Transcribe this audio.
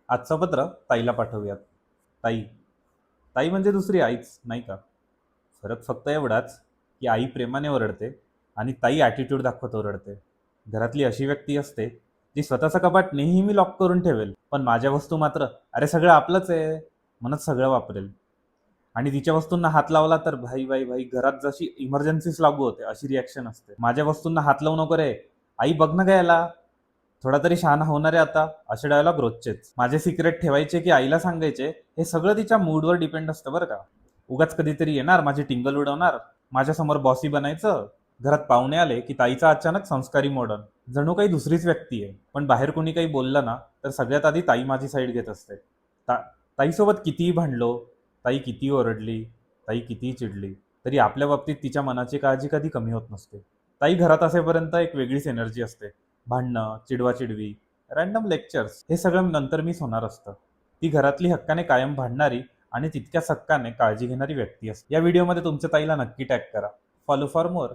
आजचं पत्र ताईला पाठवूयात. ताई. ताई म्हणजे दुसरी आईच, नाही का? फरक फक्त एवढाच, की आई प्रेमाने ओरडते आणि ताई ॲटिट्यूड दाखवत ओरडते. घरातली अशी व्यक्ती असते, जी स्वतःचं कपाट नेहमी लॉक करून ठेवेल, पण माझ्या वस्तू मात्र "अरे सगळं आपलंच आहे" म्हणत सगळं वापरेल. आणि तिच्या वस्तूंना हात लावला तर भाई, भाई, भाई घरात जशी इमर्जन्सीच लागू होते, अशी रिएक्शन असते. माझ्या वस्तूंना हात लावू नको रे, आई बघ ना गं थोडा तरी शहाणा होणार आहे आता, असे डायलॉग रोजचेच. माझे सिक्रेट ठेवायचे की आईला सांगायचे, हे सगळं तिच्या मूडवर डिपेंड असतं बरं का. उगाच कधीतरी येणार, माझी टिंगल उडवणार, माझ्यासमोर बॉसी बनायचं. घरात पाहुणे आले की ताईचा अचानक संस्कारी मॉडर्न, जणू काही दुसरीच व्यक्ती आहे. पण बाहेर कोणी काही बोललं ना, तर सगळ्यात आधी ताई माझी साईड घेत असते. ताईसोबत कितीही भांडलो, ताई कितीही ओरडली, ताई कितीही चिडली, तरी आपल्या बाबतीत तिच्या मनाची काळजी कधी कमी होत नसते. ताई घरात असेपर्यंत एक वेगळीच एनर्जी असते. भांडणं, चिडवाचिडवी, रॅन्डम लेक्चर्स हे सगळं नंतर मिस होणार असतं. ती घरातली हक्काने कायम भांडणारी आणि तितक्याच हक्काने काळजी घेणारी व्यक्ती असते. या व्हिडिओमध्ये तुमच्या ताईला नक्की टॅग करा. Follow for more.